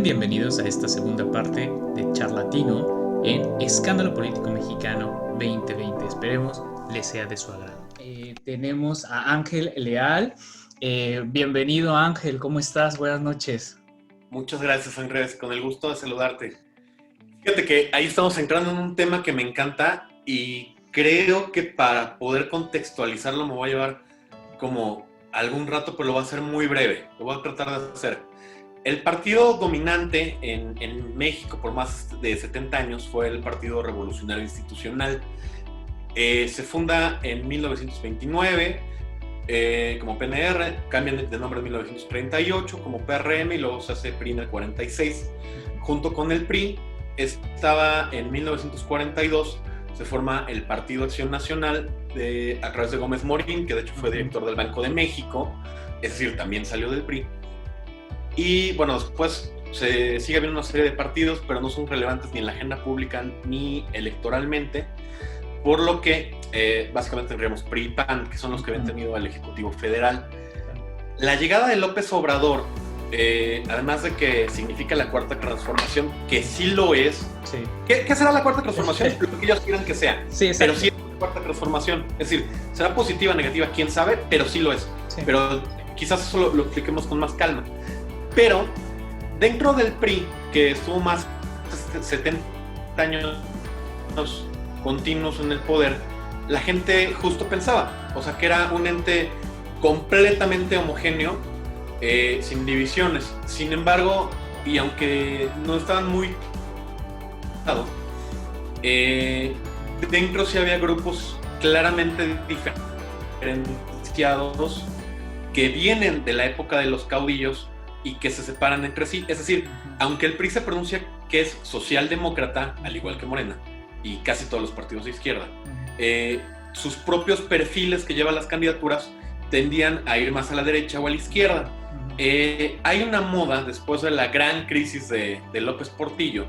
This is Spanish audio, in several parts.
Bienvenidos a esta segunda parte de Charlatino en Escándalo Político Mexicano 2020. Esperemos les sea de su agrado. Tenemos a Ángel Leal. Bienvenido, Ángel. ¿Cómo estás? Buenas noches. Muchas gracias, Andrés. Con el gusto de saludarte. Fíjate que ahí estamos entrando en un tema que me encanta y creo que para poder contextualizarlo me voy a llevar como algún rato, pero lo voy a hacer muy breve. Lo voy a tratar de hacer. El partido dominante en México por más de 70 años fue el Partido Revolucionario Institucional. Se funda en 1929 como PNR, cambian de nombre en 1938 como PRM y luego se hace PRI en el 46. Junto con el PRI estaba en 1942, se forma el Partido Acción Nacional a través de Gómez Morín, que de hecho fue director del Banco de México, es decir, también salió del PRI. Y bueno, después se sigue habiendo una serie de partidos, pero no son relevantes ni en la agenda pública ni electoralmente, por lo que básicamente tendríamos PRI y PAN, que son los que habían tenido al Ejecutivo Federal. La llegada de López Obrador, además de que significa la Cuarta Transformación, que sí lo es. Sí. ¿Qué será la Cuarta Transformación? Lo que ellos quieran que sea. Sí, pero sí es la Cuarta Transformación. Es decir, será positiva, negativa, quién sabe, pero sí lo es. Sí. Pero quizás eso lo expliquemos con más calma. Pero dentro del PRI, que estuvo más de 70 años continuos en el poder, la gente justo pensaba, o sea, que era un ente completamente homogéneo, sin divisiones. Sin embargo, y aunque no estaban muy dentro sí había grupos claramente diferenciados que vienen de la época de los caudillos y que se separan entre sí. Es decir, aunque el PRI se pronuncia que es socialdemócrata, al igual que Morena y casi todos los partidos de izquierda, sus propios perfiles que llevan las candidaturas tendían a ir más a la derecha o a la izquierda. Hay una moda después de la gran crisis de López Portillo,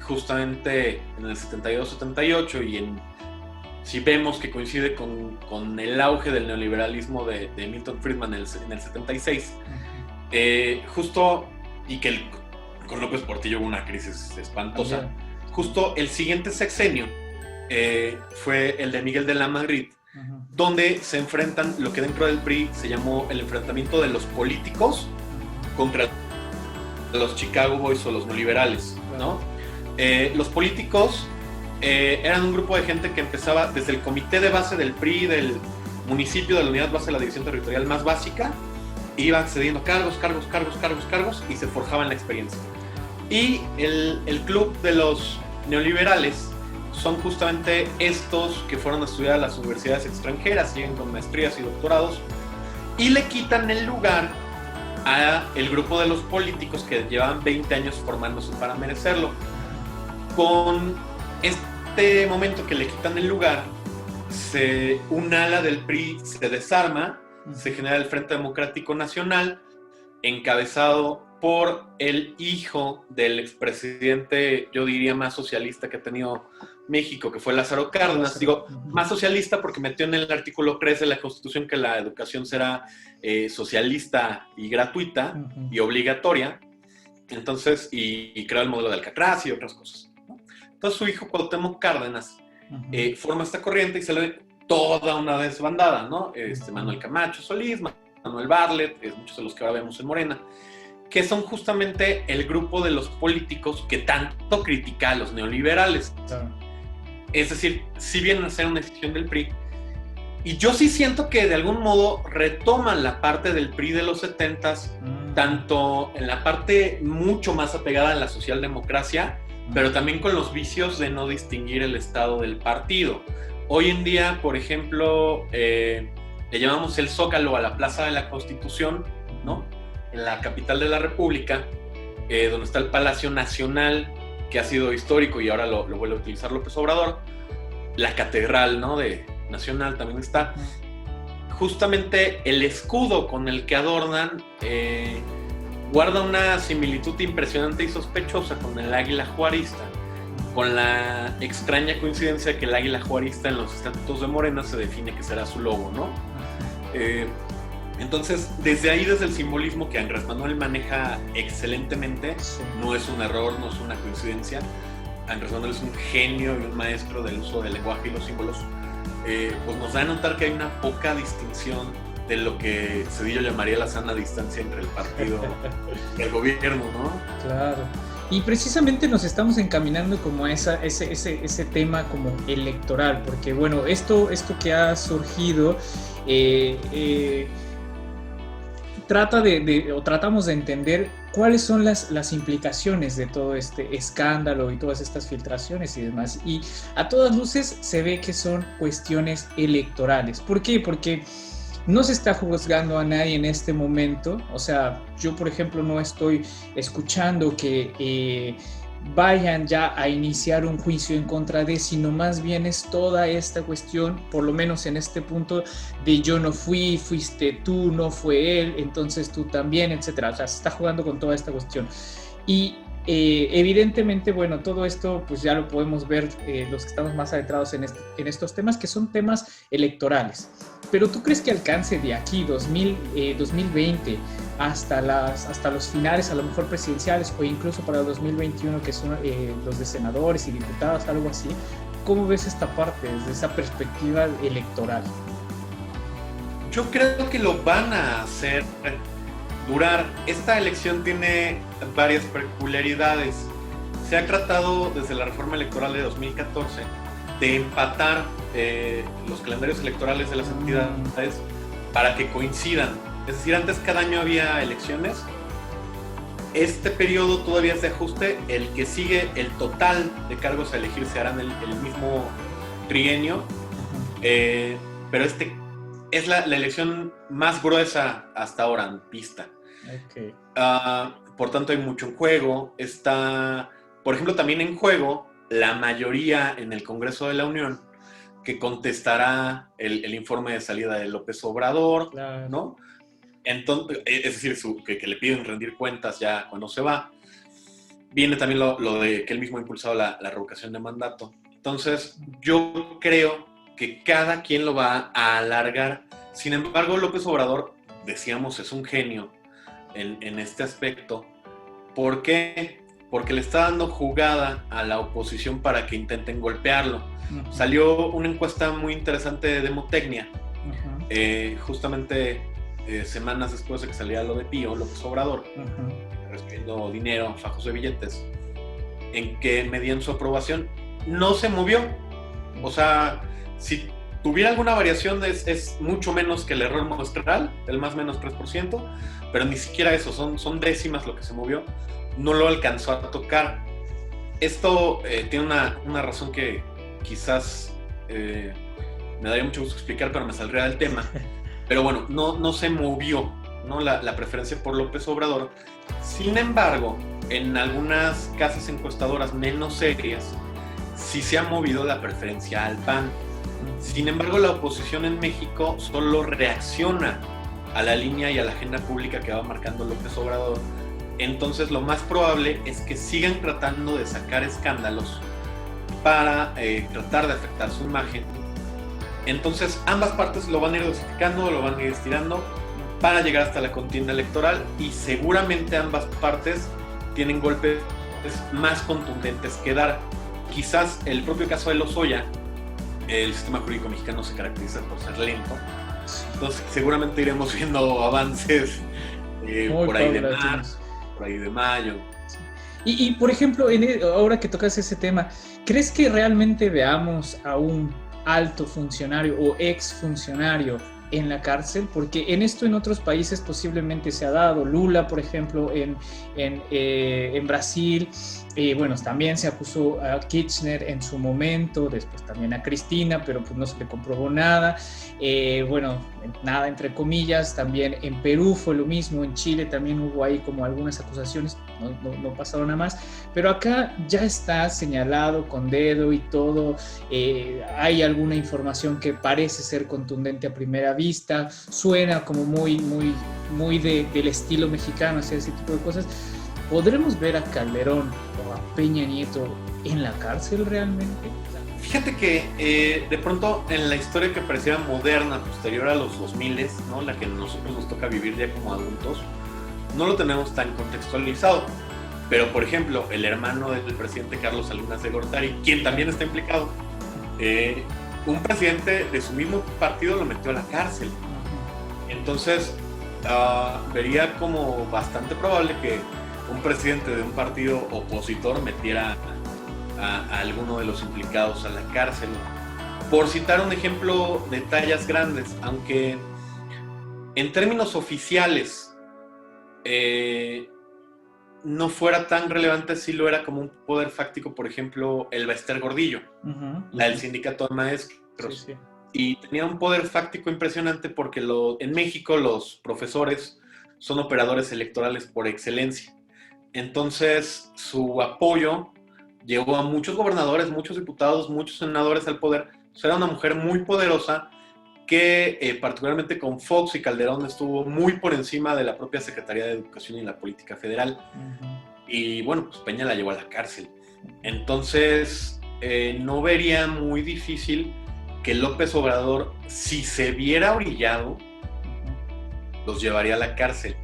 justamente en el 72-78, y si vemos que coincide con el auge del neoliberalismo de Milton Friedman en el 76, justo, y que con López Portillo hubo una crisis espantosa. Justo el siguiente sexenio fue el de Miguel de la Madrid, donde se enfrentan lo que dentro del PRI se llamó el enfrentamiento de los políticos contra los Chicago Boys o los neoliberales, ¿no? Los políticos eran un grupo de gente que empezaba desde el comité de base del PRI, del municipio, de la unidad base de la división territorial más básica, iba accediendo a cargos y se forjaban la experiencia. Y el club de los neoliberales son justamente estos que fueron a estudiar a las universidades extranjeras, siguen con maestrías y doctorados, y le quitan el lugar a el grupo de los políticos que llevaban 20 años formándose para merecerlo. Con este momento que le quitan el lugar, un ala del PRI se desarma, se genera el Frente Democrático Nacional, encabezado por el hijo del expresidente, yo diría más socialista que ha tenido México, que fue Lázaro Cárdenas. Digo, más socialista porque metió en el artículo 3 de la Constitución que la educación será socialista y gratuita y obligatoria. Entonces, y creó el modelo de Alcatraz y otras cosas, ¿no? Entonces su hijo Cuauhtémoc Cárdenas forma esta corriente y se le ve toda una desbandada, ¿no? Manuel Camacho Solís, Manuel Bartlett, muchos de los que ahora vemos en Morena, que son justamente el grupo de los políticos que tanto critica a los neoliberales. Es decir, si vienen a ser una decisión del PRI, y yo sí siento que de algún modo retoman la parte del PRI de los 70s, tanto en la parte mucho más apegada a la socialdemocracia, pero también con los vicios de no distinguir el estado del partido. Hoy en día, por ejemplo, le llamamos el Zócalo a la Plaza de la Constitución, ¿no? En la capital de la República, donde está el Palacio Nacional, que ha sido histórico y ahora lo vuelve a utilizar López Obrador. La Catedral, ¿no? Nacional también está. Justamente el escudo con el que adornan guarda una similitud impresionante y sospechosa con el águila juarista, con la extraña coincidencia que el águila juarista en los estatutos de Morena se define que será su logo, ¿no? Entonces, desde ahí, desde el simbolismo que Andrés Manuel maneja excelentemente, Sí. no es un error, no es una coincidencia. Andrés Manuel es un genio y un maestro del uso del lenguaje y los símbolos. Pues nos da a notar que hay una poca distinción de lo que Zedillo llamaría la sana distancia entre el partido y el gobierno, ¿no? Claro. Y precisamente nos estamos encaminando como a ese tema como electoral, porque bueno, esto que ha surgido tratamos de entender cuáles son las implicaciones de todo este escándalo y todas estas filtraciones y demás. Y a todas luces se ve que son cuestiones electorales. ¿Por qué? Porque no se está juzgando a nadie en este momento. O sea, yo por ejemplo no estoy escuchando que vayan ya a iniciar un juicio en contra de, sino más bien es toda esta cuestión, por lo menos en este punto, de yo no fui, fuiste tú, no fue él, entonces tú también, etcétera. O sea, se está jugando con toda esta cuestión. Y evidentemente, bueno, todo esto pues ya lo podemos ver los que estamos más adentrados en estos temas, que son temas electorales. Pero ¿tú crees que alcance de aquí, 2020, hasta los finales, a lo mejor presidenciales, o incluso para el 2021, que son los de senadores y diputados, algo así? ¿Cómo ves esta parte desde esa perspectiva electoral? Yo creo que lo van a hacer durar. Esta elección tiene varias peculiaridades. Se ha tratado desde la reforma electoral de 2014 de empatar los calendarios electorales de las entidades para que coincidan. Es decir, antes cada año había elecciones. Este periodo todavía es de ajuste. El que sigue, el total de cargos a elegir se harán el mismo trienio. Pero este es la elección más gruesa hasta ahora en pista. Okay. Por tanto, hay mucho en juego. Está, por ejemplo, también en juego la mayoría en el Congreso de la Unión que contestará el informe de salida de López Obrador, claro, ¿no? Entonces, es decir, que le piden rendir cuentas ya cuando se va. Viene también lo de que él mismo ha impulsado la revocación de mandato. Entonces, yo creo que cada quien lo va a alargar. Sin embargo, López Obrador, decíamos, es un genio en este aspecto. ¿Por qué? Porque le está dando jugada a la oposición para que intenten golpearlo. Uh-huh. Salió una encuesta muy interesante de Demotecnia, uh-huh, justamente semanas después de que saliera lo de Pío, López Obrador, uh-huh, recibiendo dinero, fajos de billetes, en que medían su aprobación. No se movió. O sea, si tuviera alguna variación es mucho menos que el error muestral, el más menos 3%, pero ni siquiera eso, son décimas lo que se movió. No lo alcanzó a tocar. Esto tiene una razón que quizás me daría mucho gusto explicar, pero me saldría del tema. Pero bueno, no se movió, ¿no? La preferencia por López Obrador. Sin embargo, en algunas casas encuestadoras menos serias, sí se ha movido la preferencia al PAN. Sin embargo, la oposición en México solo reacciona a la línea y a la agenda pública que va marcando López Obrador. Entonces, lo más probable es que sigan tratando de sacar escándalos para tratar de afectar su imagen. Entonces, ambas partes lo van a ir dosificando, lo van a ir estirando para llegar hasta la contienda electoral, y seguramente ambas partes tienen golpes más contundentes que dar. Quizás el propio caso de Lozoya, el sistema jurídico mexicano se caracteriza por ser lento, entonces seguramente iremos viendo avances por ahí de marzo, por ahí de mayo. Y por ejemplo, ahora que tocas ese tema, ¿crees que realmente veamos a un alto funcionario o ex funcionario en la cárcel? Porque en otros países posiblemente se ha dado. Lula, por ejemplo, en Brasil, bueno, también se acusó a Kirchner en su momento, después también a Cristina, pero pues no se le comprobó nada. Bueno, nada entre comillas. También en Perú fue lo mismo, en Chile también hubo ahí como algunas acusaciones, no pasaron nada más, pero acá ya está señalado con dedo y todo. Hay alguna información que parece ser contundente a primera vista, suena como muy del estilo mexicano, hacer ese tipo de cosas. ¿Podremos ver a Calderón o a Peña Nieto en la cárcel realmente? Fíjate que de pronto en la historia que pareciera moderna, posterior a los 2000, ¿no? La que a nosotros nos toca vivir ya como adultos, no lo tenemos tan contextualizado. Pero, por ejemplo, el hermano del presidente Carlos Salinas de Gortari, quien también está implicado, un presidente de su mismo partido lo metió a la cárcel. Entonces, vería como bastante probable que un presidente de un partido opositor metiera a alguno de los implicados a la cárcel. Por citar un ejemplo de tallas grandes, aunque en términos oficiales no fuera tan relevante, sí lo era como un poder fáctico, por ejemplo, el Bester Gordillo, la del sindicato de maestros. Sí. Y tenía un poder fáctico impresionante porque en México los profesores son operadores electorales por excelencia. Entonces, su apoyo llevó a muchos gobernadores, muchos diputados, muchos senadores al poder. O sea, era una mujer muy poderosa que particularmente con Fox y Calderón estuvo muy por encima de la propia Secretaría de Educación y la Política Federal. Y bueno, pues Peña la llevó a la cárcel. Entonces, no vería muy difícil que López Obrador, si se viera orillado, los llevaría a la cárcel.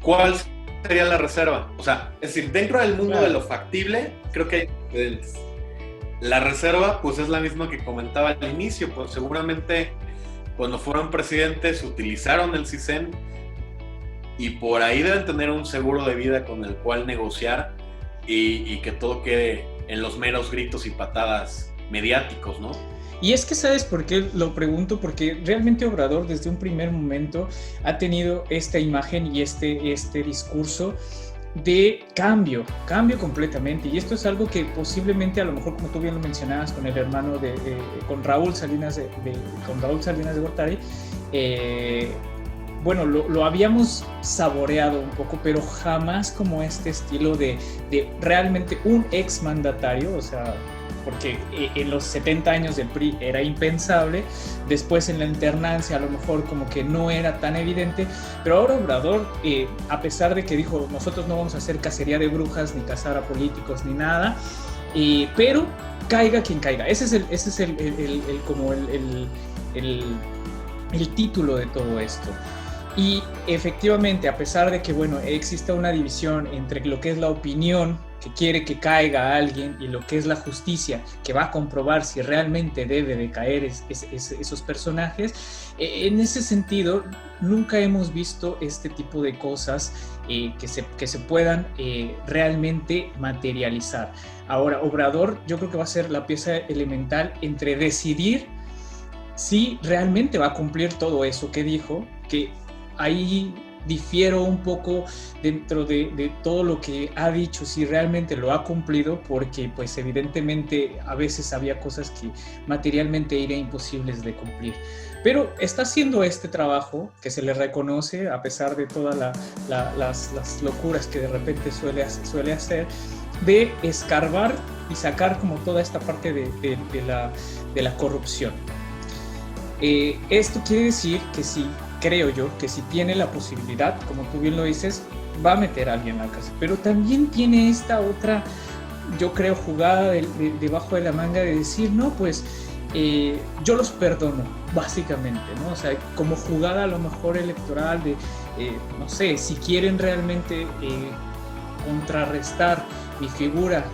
¿Cuál sería la reserva? O sea, es decir, dentro del mundo de lo factible, creo que hay diferentes. La reserva, pues es la misma que comentaba al inicio, pues seguramente cuando fueron presidentes utilizaron el CISEN y por ahí deben tener un seguro de vida con el cual negociar y que todo quede en los meros gritos y patadas mediáticos, ¿no? Y es que, ¿sabes por qué lo pregunto? Porque realmente Obrador desde un primer momento ha tenido esta imagen y este discurso de cambio completamente. Y esto es algo que posiblemente, a lo mejor, como tú bien lo mencionabas, con el hermano con Raúl Salinas de Gortari, bueno, lo habíamos saboreado un poco, pero jamás como este estilo de realmente un exmandatario, o sea, porque en los 70 años del PRI era impensable, después en la alternancia a lo mejor como que no era tan evidente, pero ahora Obrador, a pesar de que dijo, nosotros no vamos a hacer cacería de brujas, ni cazar a políticos, ni nada, pero caiga quien caiga. Ese es el título de todo esto. Y efectivamente, a pesar de que, bueno, exista una división entre lo que es la opinión, que quiere que caiga alguien, y lo que es la justicia, que va a comprobar si realmente debe de caer esos personajes, en ese sentido, nunca hemos visto este tipo de cosas que se puedan realmente materializar. Ahora, Obrador, yo creo que va a ser la pieza elemental entre decidir si realmente va a cumplir todo eso que dijo, que ahí difiero un poco dentro de todo lo que ha dicho, si realmente lo ha cumplido, porque pues evidentemente a veces había cosas que materialmente eran imposibles de cumplir. Pero está haciendo este trabajo que se le reconoce a pesar de todas las locuras que de repente suele hacer, de escarbar y sacar como toda esta parte de la corrupción. Esto quiere decir que sí, creo yo, que si tiene la posibilidad, como tú bien lo dices, va a meter a alguien a la cárcel. Pero también tiene esta otra, yo creo, jugada debajo de la manga de decir, no, pues yo los perdono, básicamente, ¿no? O sea, como jugada a lo mejor electoral de, no sé, si quieren realmente contrarrestar mi figura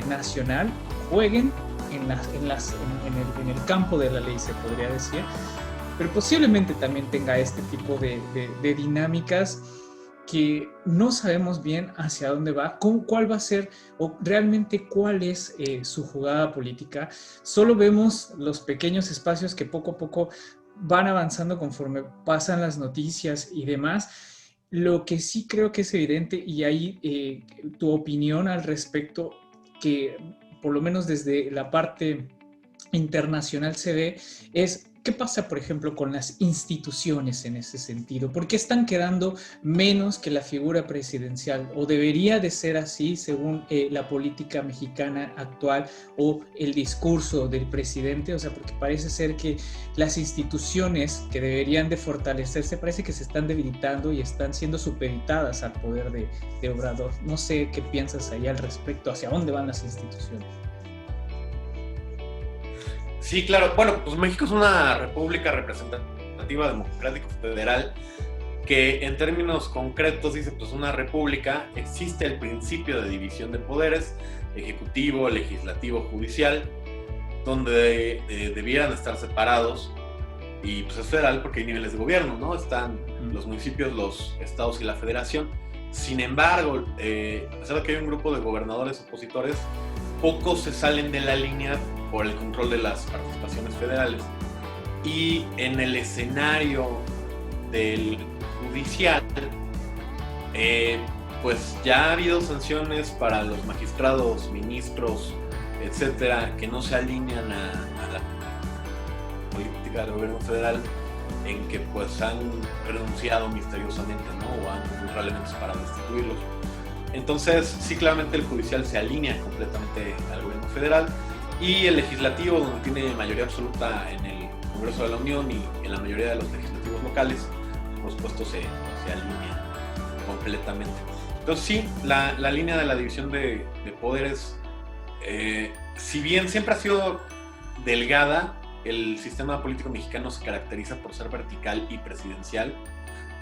nacional, jueguen en el campo de la ley, se podría decir, pero posiblemente también tenga este tipo de dinámicas que no sabemos bien hacia dónde va, cuál va a ser o realmente cuál es su jugada política. Solo vemos los pequeños espacios que poco a poco van avanzando conforme pasan las noticias y demás. Lo que sí creo que es evidente, y ahí tu opinión al respecto, que por lo menos desde la parte internacional se ve, es ¿qué pasa, por ejemplo, con las instituciones en ese sentido? ¿Por qué están quedando menos que la figura presidencial? ¿O debería de ser así según la política mexicana actual o el discurso del presidente? O sea, porque parece ser que las instituciones que deberían de fortalecerse parece que se están debilitando y están siendo supeditadas al poder de Obrador. No sé qué piensas ahí al respecto, hacia dónde van las instituciones. Sí, claro. Bueno, pues México es una república representativa democrática federal que en términos concretos dice, pues una república, existe el principio de división de poderes, ejecutivo, legislativo, judicial, donde debieran estar separados, y pues es federal porque hay niveles de gobierno, ¿no? Están los municipios, los estados y la federación. Sin embargo, a pesar de que hay un grupo de gobernadores opositores, pocos se salen de la línea por el control de las participaciones federales. Y en el escenario del judicial, pues ya ha habido sanciones para los magistrados, ministros, etcétera, que no se alinean a la política del gobierno federal, en que pues han renunciado misteriosamente, ¿no? O han ocurrido elementos para destituirlos. Entonces, sí, claramente el judicial se alinea completamente al gobierno federal, y el legislativo, donde tiene mayoría absoluta en el Congreso de la Unión y en la mayoría de los legislativos locales, por supuesto se alinea completamente. Entonces sí, la línea de la división de poderes, si bien siempre ha sido delgada, el sistema político mexicano se caracteriza por ser vertical y presidencial,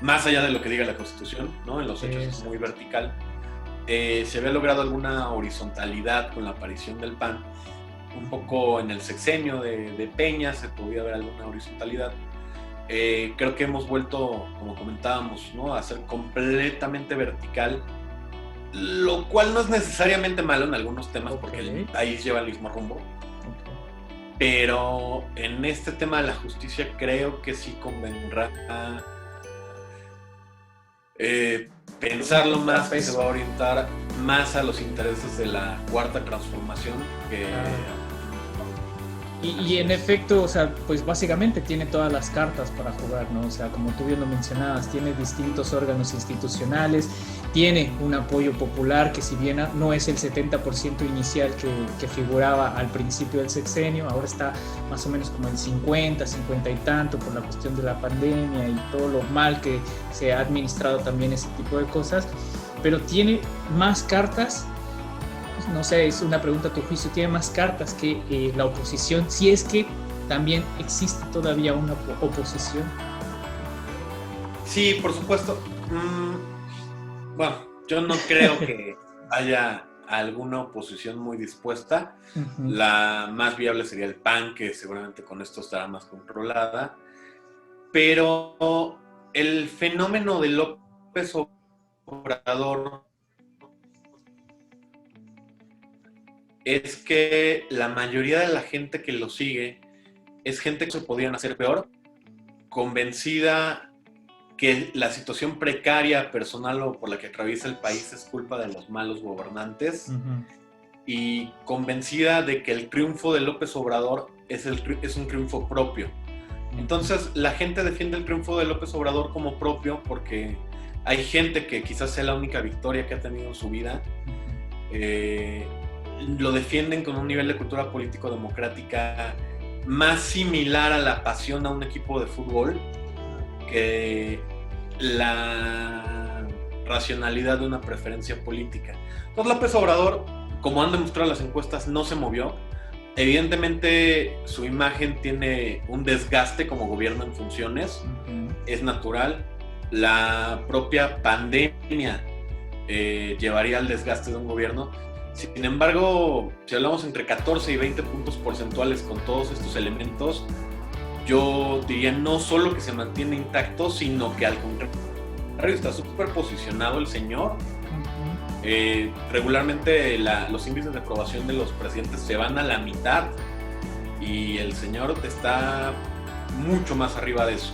más allá de lo que diga la Constitución, ¿no? En los hechos es muy vertical. Se había logrado alguna horizontalidad con la aparición del PAN, un poco en el sexenio de Peña se podía ver alguna horizontalidad. Creo que hemos vuelto, como comentábamos, ¿no?, a ser completamente vertical, lo cual no es necesariamente malo en algunos temas, porque el país lleva el mismo rumbo. Pero en este tema de la justicia creo que sí convendrá pensarlo más, que se va a orientar más a los intereses de la cuarta transformación que... Y en efecto, o sea, pues básicamente tiene todas las cartas para jugar, ¿no? O sea, como tú bien lo mencionabas, tiene distintos órganos institucionales, tiene un apoyo popular que, si bien no es el 70% inicial que figuraba al principio del sexenio, ahora está más o menos como el 50 y tanto por la cuestión de la pandemia y todo lo mal que se ha administrado también ese tipo de cosas, pero tiene más cartas. No sé, es una pregunta a tu juicio, ¿tiene más cartas que la oposición? Si es que también existe todavía una oposición. Sí, por supuesto. Bueno, yo no creo que haya alguna oposición muy dispuesta. La más viable sería el PAN, que seguramente con esto estará más controlada. Pero el fenómeno de López Obrador es que la mayoría de la gente que lo sigue es gente que se podrían hacer peor, convencida que la situación precaria personal o por la que atraviesa el país es culpa de los malos gobernantes, y convencida de que el triunfo de López Obrador es un triunfo propio. Entonces la gente defiende el triunfo de López Obrador como propio porque hay gente que quizás sea la única victoria que ha tenido en su vida. Lo defienden con un nivel de cultura político-democrática más similar a la pasión a un equipo de fútbol que la racionalidad de una preferencia política. Entonces López Obrador, como han demostrado las encuestas, no se movió. Evidentemente su imagen tiene un desgaste como gobierno en funciones, es natural. La propia pandemia llevaría al desgaste de un gobierno. Sin embargo, si hablamos entre 14 y 20 puntos porcentuales con todos estos elementos, yo diría no solo que se mantiene intacto, sino que al contrario está súper posicionado el señor. Regularmente los índices de aprobación de los presidentes se van a la mitad y el señor está mucho más arriba de eso.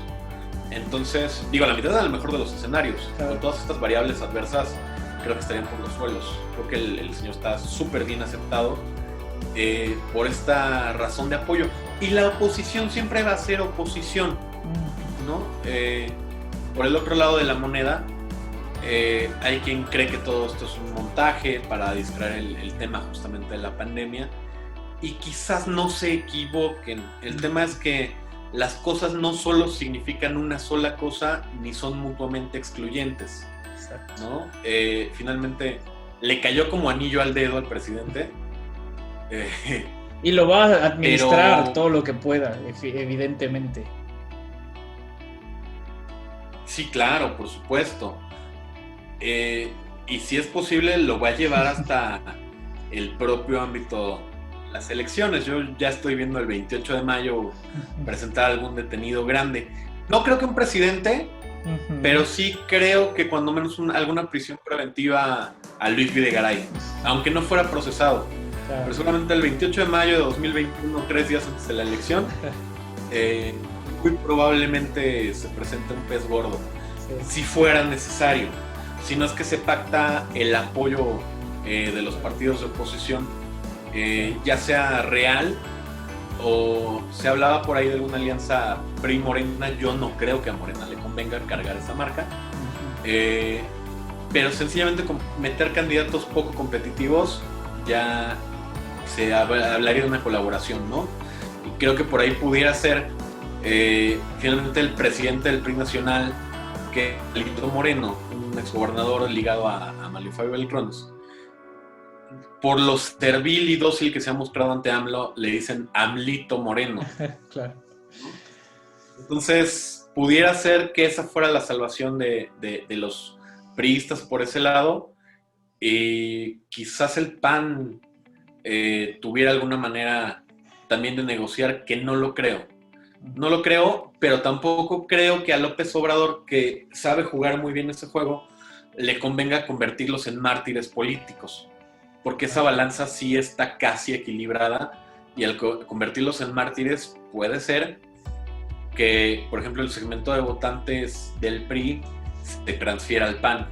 Entonces, digo, a la mitad a lo mejor de los escenarios, con todas estas variables adversas, creo que estarían por los suelos. Creo que el señor está súper bien aceptado por esta razón de apoyo. Y la oposición siempre va a ser oposición, ¿no? Por el otro lado de la moneda, hay quien cree que todo esto es un montaje para distraer el tema justamente de la pandemia. Y quizás no se equivoquen. El tema es que las cosas no solo significan una sola cosa, ni son mutuamente excluyentes, ¿no? Finalmente le cayó como anillo al dedo al presidente Y lo va a administrar Pero todo lo que pueda, evidentemente. sí, claro, por supuesto. Y si es posible, lo va a llevar hasta el propio ámbito de las elecciones. Yo ya estoy viendo el 28 de mayo presentar algún detenido grande. No creo que un presidente, pero sí creo que cuando menos alguna prisión preventiva a Luis Videgaray, aunque no fuera procesado. Claro. Pero solamente el 28 de mayo de 2021, 3 días antes de la elección, muy probablemente se presente un pez gordo, si fuera necesario. Si no es que se pacta el apoyo de los partidos de oposición, ya sea real o se hablaba por ahí de alguna alianza PRI-Morena. Yo no creo que a Morena le convenga cargar esa marca, pero sencillamente con meter candidatos poco competitivos ya se hablaría de una colaboración, ¿no? Y creo que por ahí pudiera ser finalmente el presidente del PRI nacional, que Alito Moreno, un exgobernador ligado a Manlio Fabio Beltrones, por lo servil y dócil que se ha mostrado ante AMLO, le dicen AMLito Moreno. Claro. Entonces, pudiera ser que esa fuera la salvación de los priistas por ese lado, y quizás el PAN tuviera alguna manera también de negociar, que no lo creo. No lo creo, pero tampoco creo que a López Obrador, que sabe jugar muy bien ese juego, le convenga convertirlos en mártires políticos, porque esa balanza sí está casi equilibrada, y al convertirlos en mártires puede ser que, por ejemplo, el segmento de votantes del PRI se transfiera al PAN.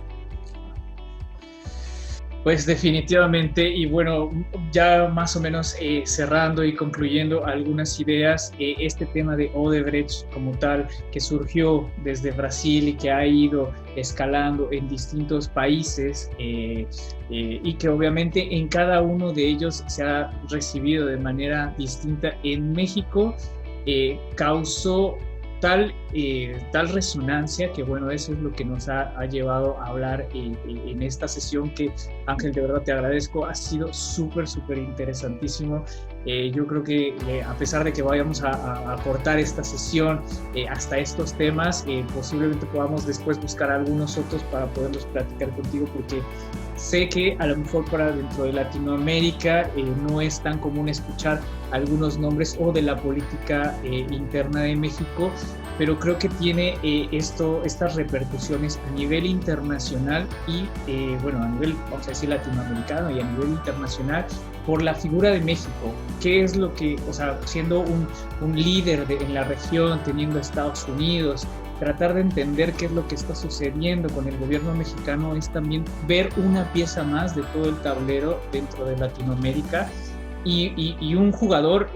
Pues definitivamente, y bueno, ya más o menos cerrando y concluyendo algunas ideas, este tema de Odebrecht como tal, que surgió desde Brasil y que ha ido escalando en distintos países, y que obviamente en cada uno de ellos se ha recibido de manera distinta. En México causó tal resonancia que, bueno, eso es lo que nos ha llevado a hablar en esta sesión, que, Ángel, de verdad te agradezco, ha sido súper interesantísimo. Yo creo que a pesar de que vayamos a cortar esta sesión hasta estos temas, posiblemente podamos después buscar algunos otros para poderlos platicar contigo, porque sé que a lo mejor para dentro de Latinoamérica no es tan común escuchar algunos nombres o de la política interna de México, pero creo que tiene estas repercusiones a nivel internacional y, bueno, a nivel, vamos a decir, latinoamericano y a nivel internacional, por la figura de México. ¿Qué es lo que, o sea, siendo un líder en la región, teniendo a Estados Unidos, tratar de entender qué es lo que está sucediendo con el gobierno mexicano es también ver una pieza más de todo el tablero dentro de Latinoamérica, y un jugador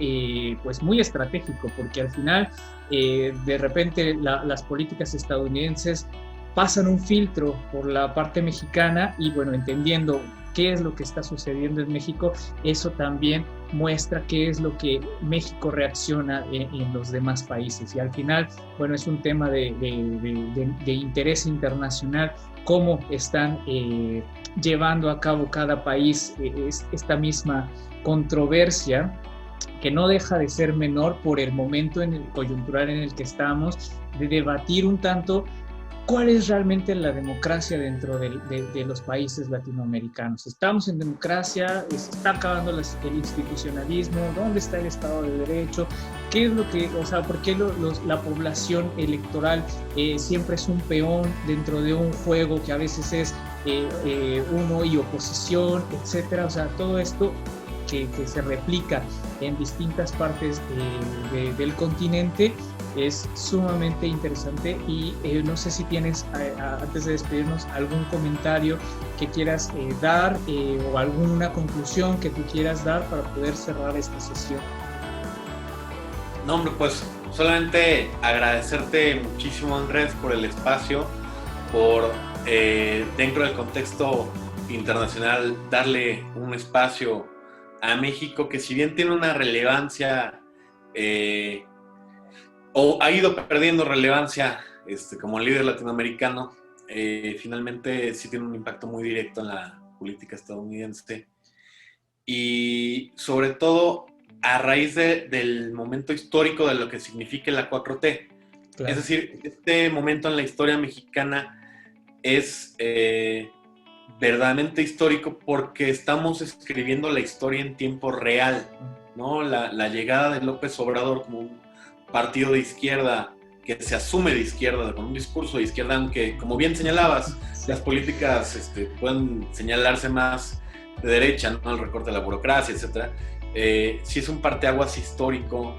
pues muy estratégico, porque al final de repente las políticas estadounidenses pasan un filtro por la parte mexicana, y bueno, entendiendo qué es lo que está sucediendo en México, eso también muestra qué es lo que México reacciona en los demás países. Y al final, bueno, es un tema de interés internacional, cómo están llevando a cabo cada país esta misma controversia, que no deja de ser menor por el momento coyuntural en el que estamos, de debatir un tanto cuál es realmente la democracia dentro de los países latinoamericanos. ¿Estamos en democracia? ¿Se está acabando el institucionalismo? ¿Dónde está el Estado de Derecho? ¿Qué es lo que, o sea, por qué la población electoral siempre es un peón dentro de un juego que a veces es uno y oposición, etcétera? O sea, todo esto que se replica en distintas partes del continente es sumamente interesante. Y no sé si tienes, antes de despedirnos, algún comentario que quieras dar o alguna conclusión que tú quieras dar para poder cerrar esta sesión. No, hombre, pues solamente agradecerte muchísimo, Andrés, por el espacio, por dentro del contexto internacional darle un espacio a México, que si bien tiene una relevancia o ha ido perdiendo relevancia como líder latinoamericano, finalmente sí tiene un impacto muy directo en la política estadounidense. Y sobre todo a raíz del momento histórico de lo que significa la 4T. Claro. Es decir, este momento en la historia mexicana es verdaderamente histórico porque estamos escribiendo la historia en tiempo real, ¿no? La llegada de López Obrador como un partido de izquierda que se asume de izquierda, con un discurso de izquierda, aunque, como bien señalabas, las políticas pueden señalarse más de derecha, ¿no? El recorte de la burocracia, etc. Sí es un parteaguas histórico,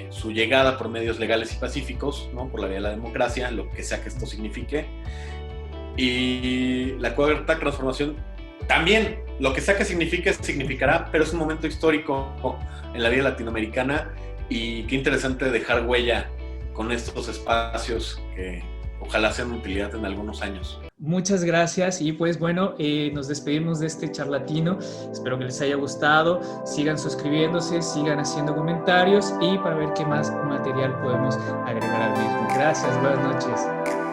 su llegada por medios legales y pacíficos, ¿no? Por la vía de la democracia, lo que sea que esto signifique. Y la cuarta transformación también, lo que sea que signifique, significará, pero es un momento histórico en la vida latinoamericana y qué interesante dejar huella con estos espacios que ojalá sean de utilidad en algunos años. Muchas gracias y pues bueno, nos despedimos de este charlatino. Espero que les haya gustado. Sigan suscribiéndose, sigan haciendo comentarios y para ver qué más material podemos agregar al mismo. Gracias, buenas noches.